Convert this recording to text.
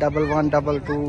1122